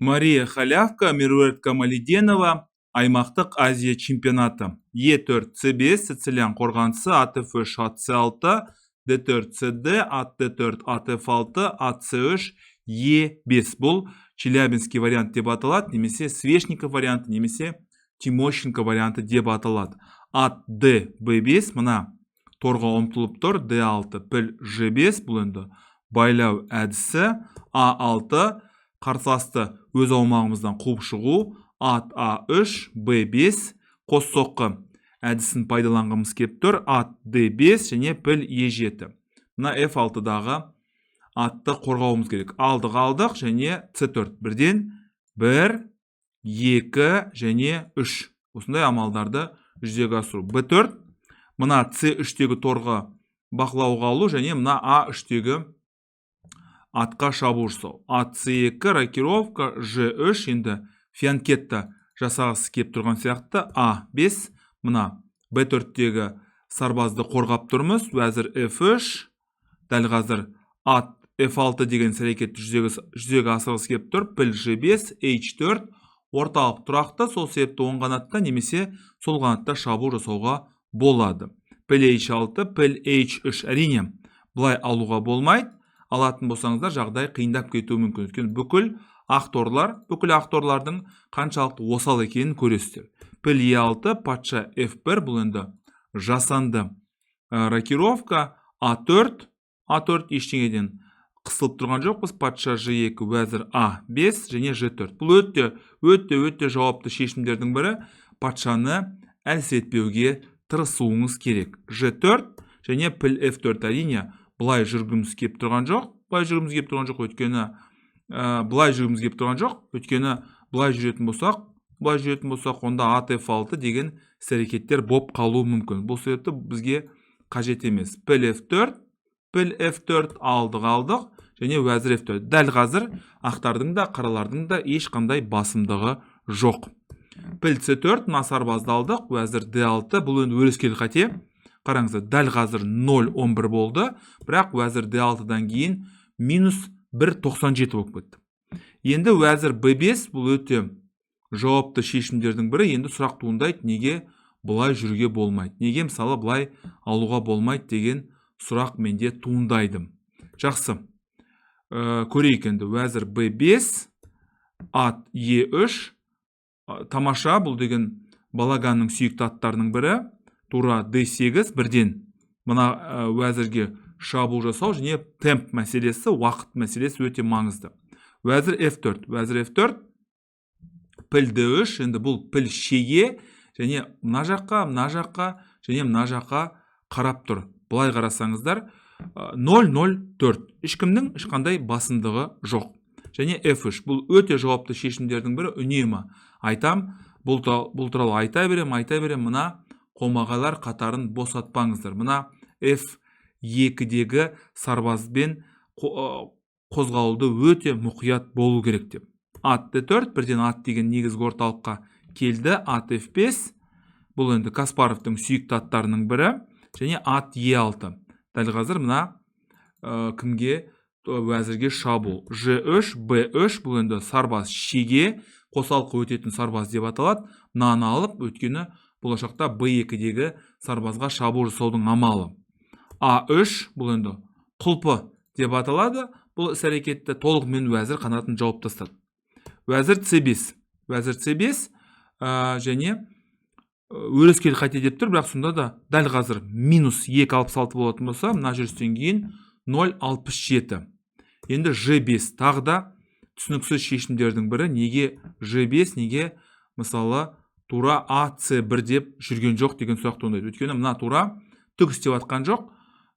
Мария Халявка, Меруерт Камалиденова, аймақтық Азия чемпионаты. Е4 С5 Сицилиян қорғанысы, АТФ3 АТС6, Д4 СД, АТ4 АТФ6, АЦ3 Е5. Бұл Челябинский вариант деп аталады, немесе Свешников варианты, немесе Тимощенко варианты деп аталады. Ат Д Б5, мына торға ұмтылып тұр, Д6 піл Ж5, бұл енді байлау әдісі. А6 қарсыласты өз аумағымыздан қуып шығу, ат А3, Б5, қос соққы әдісін пайдаланғымыз кеп тұр, ат Д5 және піл Е7. Мына F6-дағы атты қорғауымыз керек. Алдық және С4. Бірден 1, 2 және 3. Осындай амалдарды жүзеге асыру. Б4, мына С3-тегі торға бақылауға алу және мына А3-тегі атқа шабуыл жасау. Ат С2, рокировка, Ж3, енді фианкетта жасағысы кеп тұрған сияқты. А5, мына Б4-тегі сарбазды қорғап тұрмыз. Уәзір F3, дәл қазір ат F6 деген әрекетті жүзеге асырғысы кеп тұр. Піл Ж5, H4, орталық тұрақты, сол себепті оң қанатта немесе сол қанатта шабуыл жасауға болады. Піл H6, піл H3, әрине бұлай алуға болмайды. Алатын болсаңыздар жағдай қиындап кетуі мүмкін. Өйткені бүкіл ақторлардың қаншалықты осал екенін көресіздер. Піл Е6, патша F1, бұл енді жасанды рокировка. А4 ештеңеден қысылып тұрған жоқ. Біз патша Ж2, уәзір А5 және Ж4. Бұл өте жауапты шешімдердің бірі. Патшаны әлсіретпеуге тырысуыңыз керек. Ж4 және піл F4, әрине бұлай жүргіміз кеп тұрған жоқ. Өйткені бұлай жүретін болсақ, онда ат F6 деген әрекеттер боп қалуы мүмкін. Бұл себепті бізге қажет емес. Піл F4 алдық және уәзір F4. Дәл қазір ақтардың да қаралардың да ешқандай басымдығы жоқ. Піл С4, мына сарбазды алдық, уәзір D6, бұл енді өрескел қате. Қараңыздар, дәл қазір 0,11 болды, бірақ уәзір D6-дан кейін минус 1,97 болып кетті. Енді уәзір B5, бұл өте жауапты шешімдердің бірі. Енді сұрақ туындайды, неге бұлай жүруге болмайды? Неге мысалы бұлай алуға болмайды деген сұрақ менде туындайды. Жақсы. Көрейік енді. Уәзір B5, ат Е3, тамаша, бұл деген балаганның сүйікті аттарының бірі. Тура D8, бірден мына уәзірге шабуыл жасау және темп мәселесі, уақыт мәселесі өте маңызды. Уәзір F4, піл D3, енді бұл піл шеге және мына жаққа және мына жаққа қарап тұр. Бұлай қарасаңыздар 0,04. Ешкімнің ешқандай басымдығы жоқ. Және F3, бұл өте жауапты шешімдердің бірі. Үнемі айтам, бұл туралы айта берем, мына қомағайлар қатарын босатпаңыздар. Мына F2-дегі сарбазбен қозғалуды өте мұқият болу керек деп. Ат D4, бірден ат деген негізгі орталыққа келді. Ат F5, бұл енді Каспаровтың сүйікті аттарының бірі. Және ат Е6. Дәл қазір мына кімге уәзірге шабуыл. Ж3, Б3, бұл енді сарбаз шеге, қосалқы өтетін сарбаз деп аталады. Мынаны алып, өткені болашақта Б2-дегі сарбазға шабуыл жасаудың амалы. А3, бұл енді құлпы деп аталады. Бұл іс-әрекетті толығымен уәзір қанатын жауып тастады. Уәзір С5, және өрескел қате деп тұр, бірақ сонда да дәл қазір минус 2,66 болатын болса, мына жүрістен кейін 0,67. Енді Ж5 тағы да түсініксіз шешімдердің бірі. Неге Ж5, неге мысалы тура АЦ1 деп жүрген жоқ деген сұрақ туындайды. Өйткені мына тура түк істеп атқан жоқ,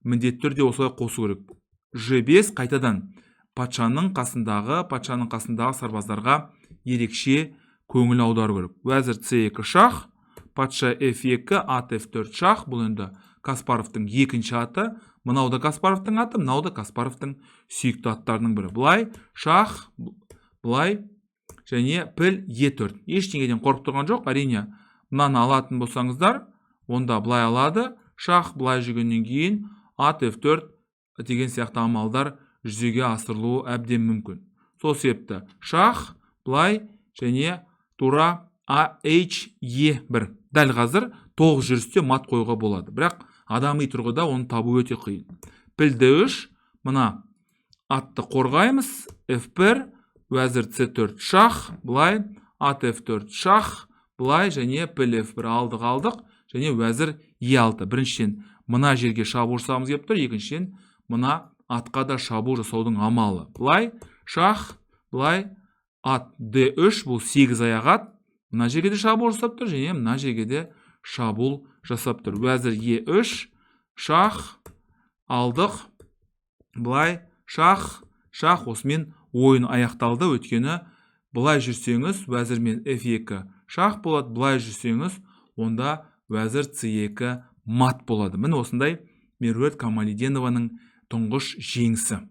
міндетті түрде осылай қосу керек. Ж5 қайтадан патшаның қасындағы сарбаздарға ерекше көңіл аудару керек. Уәзір С2 шах, патша F2, ат F4 шах, бұл енді Каспаровтың екінші аты. Мынау да Каспаровтың аты, мынау да Каспаровтың сүйікті аттарының бірі. Бұлай шах, бұлай және піл Е4. Ештеңеден қорқып тұрған жоқ. Әрине, мынаны алатын болсаңыздар, онда бұлай алады. Шах бұлай жүргеннен кейін ат F4 деген сияқты амалдар жүзеге асырылуы әбден мүмкін. Сол себепті шах, былай және тура AHE1. Дәл қазір толық жүрісте мат қоюға болады. Бірақ адами тұрғыда оны табу өте қиын. Пілді 3, мына атты қорғаймыз. F1, уәзір C4 шах, былай ат F4 шах, былай және піл F1 алдық, және уәзір E6. Біріншіден мына жерге шабуыл жасағымыз келіп тұр, екіншіден мына атқа да шабуыл жасаудың амалы. Былай шах, былай ат D3, бұл 8 аяқ ат. Мына жерге де шабуыл жасап тұр, және мына жерге де шабуыл жасап тұр. Уәзір E3, шах, алдық, былай шах, осымен ойын аяқталды. Өткені былай жүрсеңіз, уәзірмен F2 шах болады, былай жүрсеңіз, онда уәзір C2 мат болады. Міне осындай Меруерт Камалиденованың тұңғыш жеңісі.